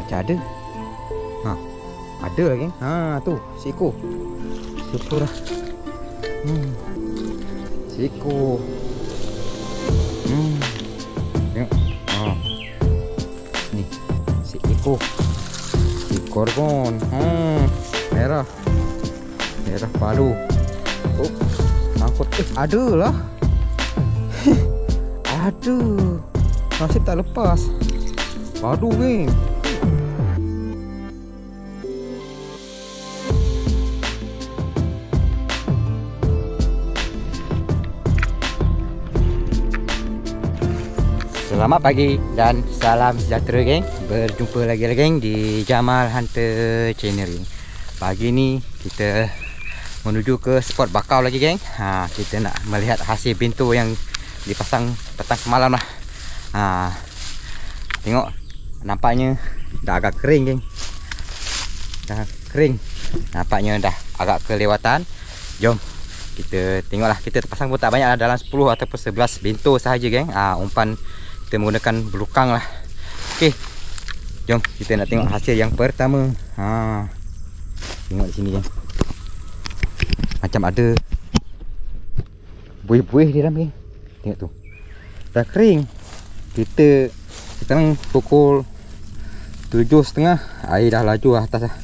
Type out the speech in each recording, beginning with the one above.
Macam ada. Ha, ada lah geng. Ha tu, seekor. Syukur lah. Seekor. Tengok. Ha. Ni, seekor. Seekor pun. Merah. Merah padu. Oh, sangkut. Ada lah. Ada. Nasib tak lepas. Padu geng. Selamat pagi dan salam sejahtera geng. Berjumpa lagi geng di Jamal Hunter Channel geng. Pagi ni kita menuju ke spot bakau lagi geng. Kita nak melihat hasil pintu yang dipasang petang semalam lah. Tengok, nampaknya dah agak kering geng. Dah kering. Nampaknya dah agak kelewatan. Jom kita tengoklah. Kita terpasang pun tak banyak lah, dalam 10 ataupun 11 pintu sahaja geng. Umpan kita menggunakan belukang lah. Okey, jom kita nak tengok hasil yang pertama. Tengok di sini geng. Macam ada buih-buih di dalam geng. Tengok tu, dah kering. Kita sekarang pukul 7.30. Air dah laju atas lah.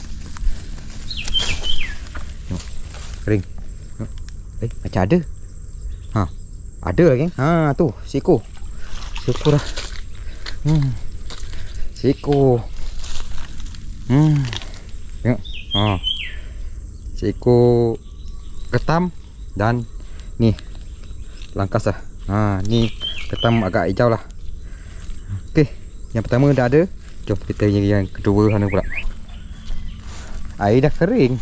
Tengok, kering. Macam ada. Ada lah geng. Tu seekor. Syukur lah. Seekor. Tengok. Seekor ketam. Dan ni langkas lah. Ni ketam agak hijau lah. Okey, yang pertama dah ada. Jom kita yang kedua sana pula. Air dah kering.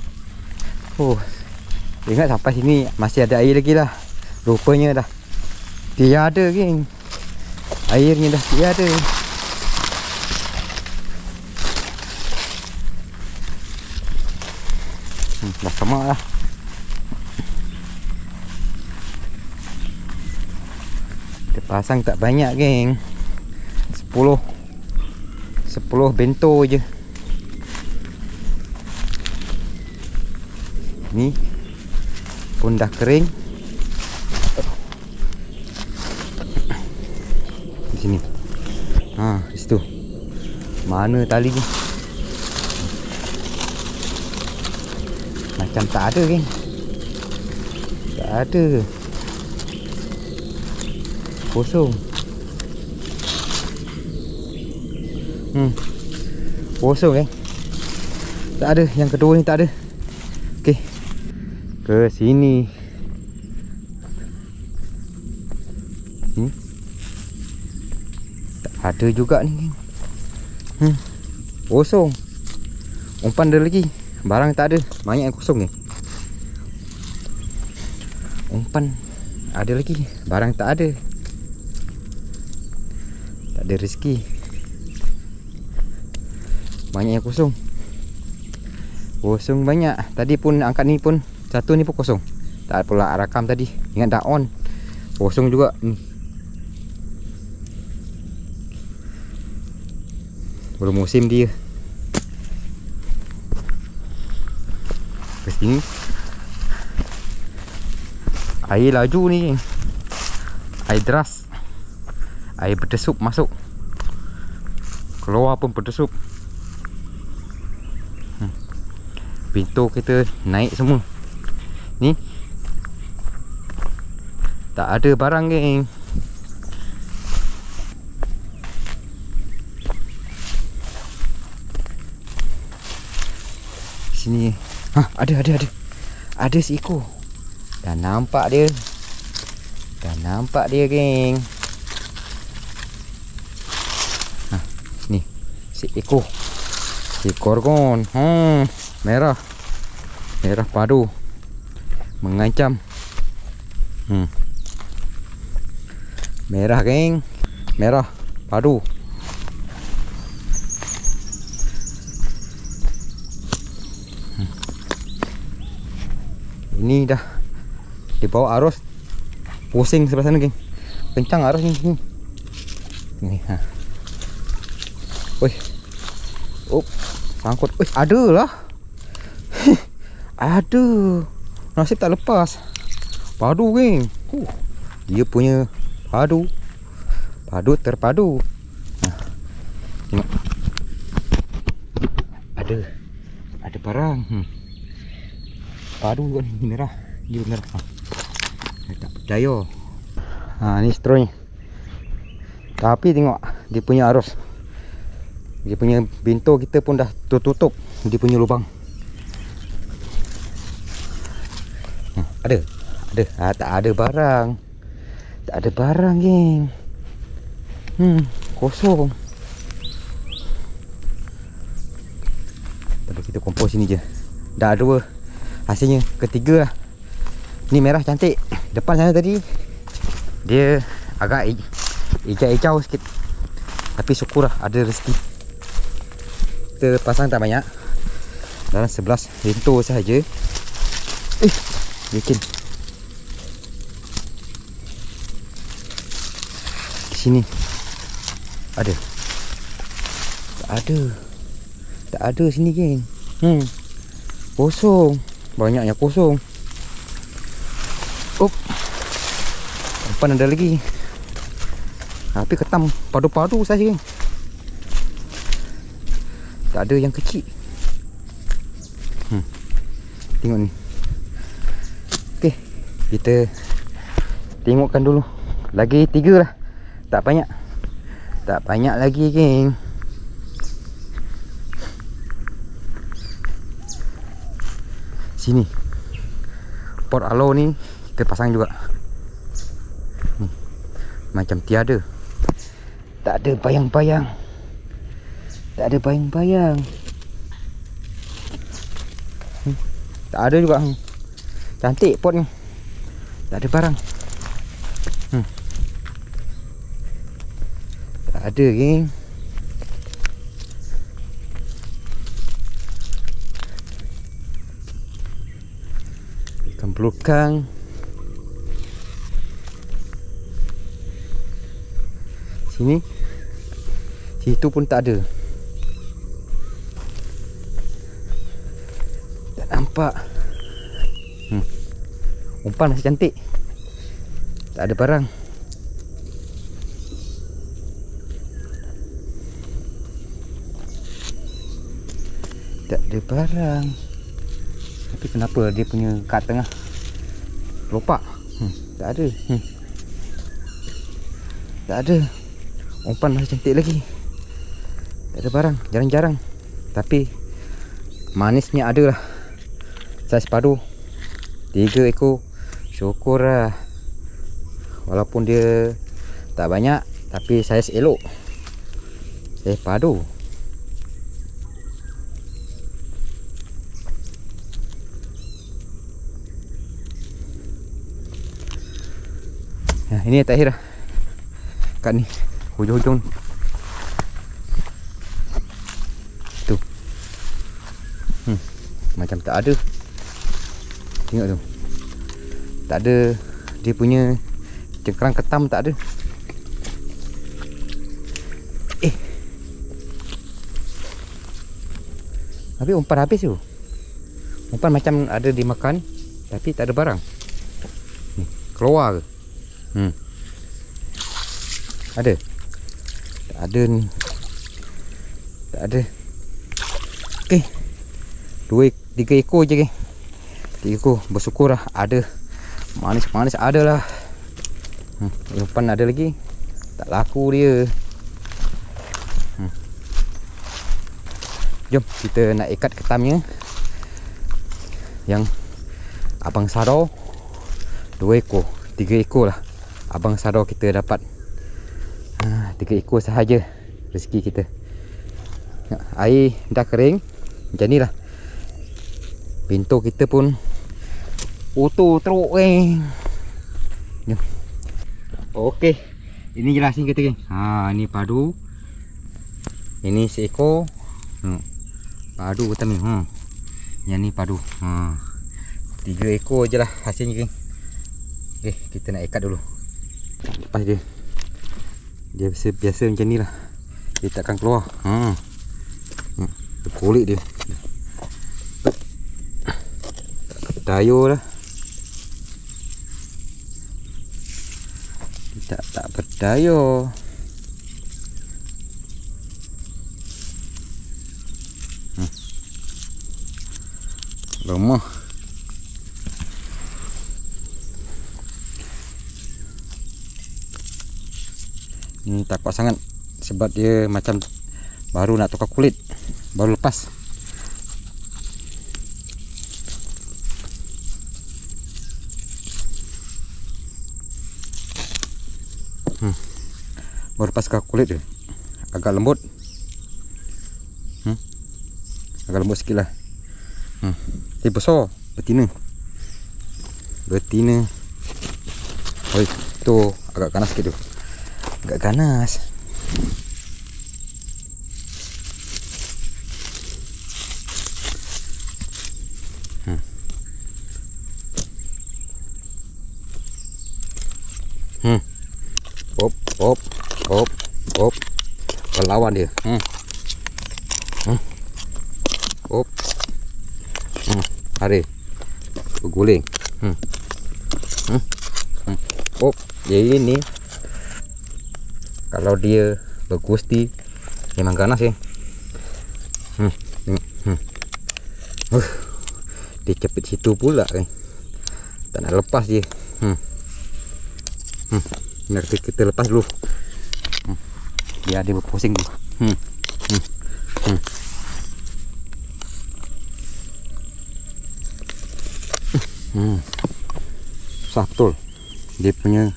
Ingat sampai sini masih ada air lagi lah. Rupanya dah tiada geng. Airnya dah tiada. Dah semak lah. Kita pasang tak banyak geng. 10 bento je. Ni pun dah kering. Di sini. Di situ. Mana tali ni? Macam tak ada geng. Tak ada. Kosong. Kosong geng. Tak ada. Yang kedua ni tak ada. Okey, ke sini. Tak ada juga ni geng. Kosong. Umpan ada lagi, barang tak ada. Banyak yang kosong geng. Umpan ada lagi, barang tak ada. Tak ada rezeki. Banyak yang kosong. Kosong banyak. Tadi pun angkat ni pun, satu ni pun kosong. Tak pula rakam tadi. Ingat dah on. Kosong juga ni. Belum musim dia. Ke sini. Air laju ni. Air deras. Air berdesup masuk. Keluar pun berdesup. Pintu kita naik semua. Ni tak ada barang geng. Sini. Ada seekor. Dah nampak dia. Geng. Ni seekor. Seekor kon. Merah padu. Mengancam. Merah geng. Merah padu. Ini dah dibawa arus. Pusing sebelah sana geng. Kencang arus ni. Ni. Oh, sangkut. Ada lah. Ada. Nasib tak lepas. Padu geng. Dia punya padu. Padu terpadu. Tengok. Ada barang. Padu juga ni merah. Dia merah. Tak percaya. Ni straw ni. Tapi tengok dia punya arus. Dia punya pintu kita pun dah tertutup. Dia punya lubang. Ada. Tak ada barang. Tak ada barang geng. Kosong. Tapi kita kompos sini je. Dah ada 2. Hasilnya ketiga lah. Ni merah cantik. Depan sana tadi dia agak hijau-hijau sikit. Tapi syukur lah ada rezeki. Kita pasang tak banyak. Dalam 11 lento sahaja. Bikin sini ada. Tak ada sini geng. Kosong. Banyaknya kosong. Depan ada lagi. Tapi ketam padu-padu saja geng. Tak ada yang kecil. Tengok ni. Okey, kita tengokkan dulu. Lagi 3 lah. Tak banyak lagi geng. Sini pot aloe ni kita pasang juga. Ni macam tiada. Tak ada bayang-bayang. Tak ada juga. Cantik pot ni. Tak ada barang. Tak ada geng. Ikan belukang. Sini. Situ pun tak ada. Tak nampak. Umpan masih cantik. Tak ada barang. Tapi kenapa dia punya kat tengah lopak? Tak ada. Tak ada. Umpan masih cantik lagi. Tak ada barang. Jarang-jarang. Tapi manisnya ada lah. Saiz padu 3 ekor. Syukur lah. Walaupun dia tak banyak, tapi saiz elok. Saiz padu. Ini yang terakhir lah. Kat ni hujung-hujung tu. Macam tak ada. Tengok tu. Tak ada. Dia punya cengkerang ketam tak ada. Tapi umpan habis tu. Umpan macam ada dimakan, tapi tak ada barang. Keluar ke? Ada? Tak ada ni. Tak ada. Okey. 3 ekor je geng. 3 ekor. Bersyukur lah ada. Manis-manis ada lah. Umpan ada lagi. Tak laku dia. Jom kita nak ikat ketamnya. Yang abang sado 2 ekor, 3 ekor lah. Abang sado kita dapat 3 ekor sahaja rezeki kita. Air dah kering. Macam ni lah. Pintu kita pun auto teruk geng. Okey. Ini jelasin kita geng. Ni padu. Ini seekor. Padu betul ni. Yang ni padu. 3 ekor je lah hasilnya geng. Okey, kita nak ikat dulu. Lepas dia biasa macam ni lah. Dia takkan keluar. Tu kulit dia. Berdaya lah. Tak berdaya. Lemah. Ini tak kuat sangat sebab dia macam baru nak tukar kulit, baru lepas. Baru lepas tukar kulit dia. Agak lembut. Agak lembut sikit lah. Dia besar, betina. Oh, tu agak ganas sikit tu. Agak ganas. Hop. Berlawan dia. Hop. Hari berguling. Hop. Jadi ini kalau dia bergusti memang ganas ya. Dia cepet situ pula kan. Tak nak lepas dia. Nak kita lepas dulu. Biar dia berpusing dulu. Susah betul. Dia punya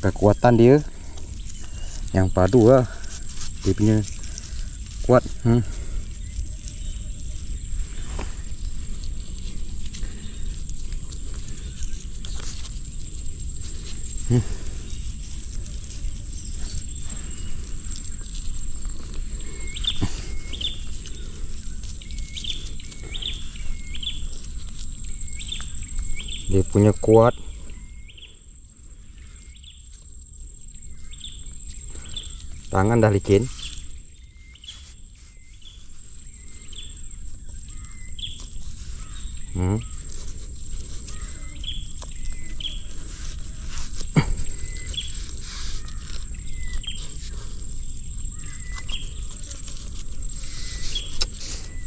kekuatan dia yang padu lah. Dia punya kuat. Dia punya kuat. Tangan dah licin.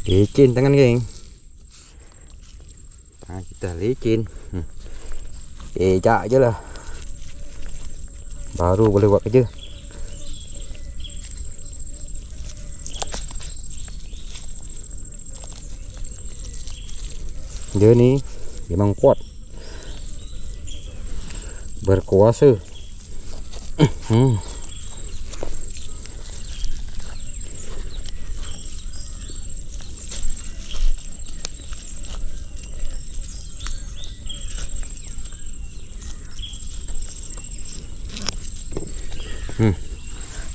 Licin tangan geng. Tangan kita licin. Ejak je lah. Baru boleh buat kerja. Dia ni memang kuat. Berkuasa.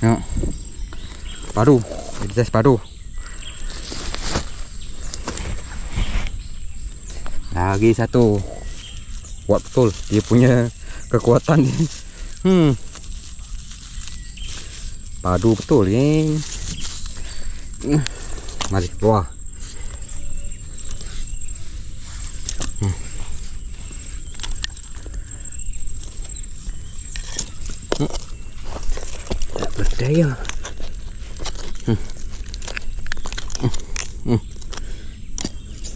Tengok. Padu. Dia padu. Lagi satu. Kuat betul dia punya kekuatan dia. Padu betul ni. Mari keluar. Tak berdaya.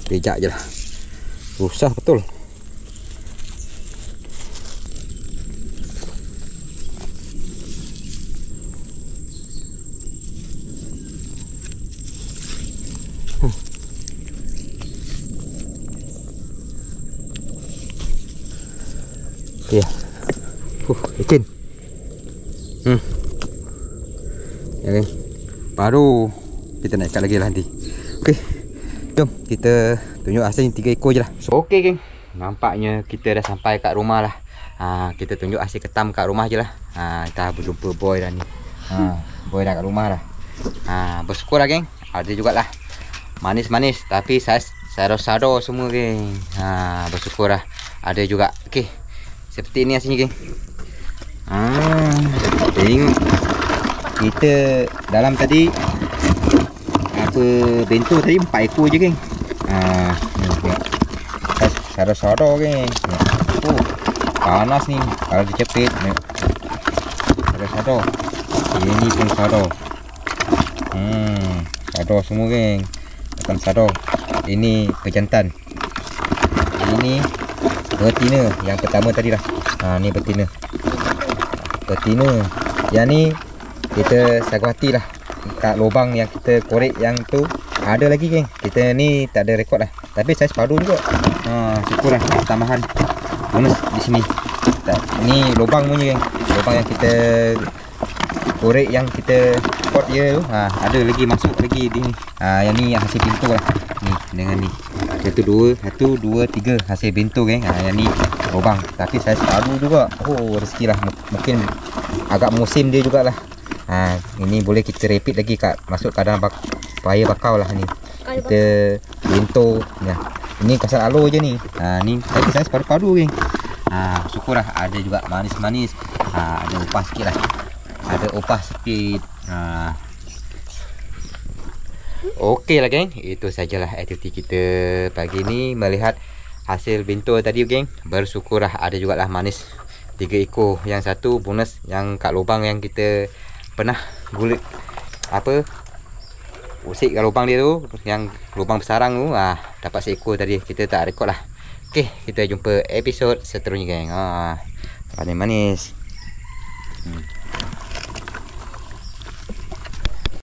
Kejap je lah. Susah betul. Ya. Licin. Ya kan. Baru kita naikkan lagi lah nanti. Okey. Jom kita tunjuk hasil 3 ekor je lah. Okey geng, nampaknya kita dah sampai kat rumah lah. Kita tunjuk hasil ketam kat rumah je lah. Kita berjumpa boy dah ni. Boy dah kat rumah dah. Bersyukur lah geng. Ada jugalah manis-manis tapi sado-sado semua geng. Bersyukur lah. Ada juga. Okey. Seperti ini hasilnya geng. Tengok. Kita dalam tadi jumpa bento tadi 4 ekor je geng. Ni tengok. Sado-sado geng. Oh, panas ni kalau dicepit. Sado-sado. Ini pun sado. Sado semua geng. Bukan sado. Ini pejantan. Ini betina yang pertama tadi lah. Ni betina. Yang ni kita sagawati lah. Kat lubang yang kita korek yang tu ada lagi geng. Kita ni tak ada rekod lah. Tapi saiz padu juga. Syukur lah tambahan bonus di sini. Ni lubang punya geng. Lubang yang kita korek yang kita pot dia tu. Ada lagi masuk lagi di ni. Yang ni hasil pintu lah. Ni dengan ni. 1, 2, 3 hasil bento geng. Yang ni lubang tapi saiz padu juga. Oh, rezeki lah. Mungkin agak musim dia jugalah. Ini boleh kita repeat lagi kat masuk kadang paya bakau lah ni. Kita bento. Ini kasar alo je ni. Ni tapi saiz padu-padu geng. Syukur lah ada juga manis-manis. Ada upah sikit lah. Okey lah geng, itu sajalah aktiviti kita pagi ni melihat hasil bento tadi geng. Bersyukur lah ada jugalah manis 3 ekor. Yang satu bonus yang kat lubang yang kita pernah gulit usik kat lubang dia tu, yang lubang bersarang tu, dapat seekor tadi. Kita tak rekod lah. Okey, kita jumpa episod seterusnya geng. Manis-manis.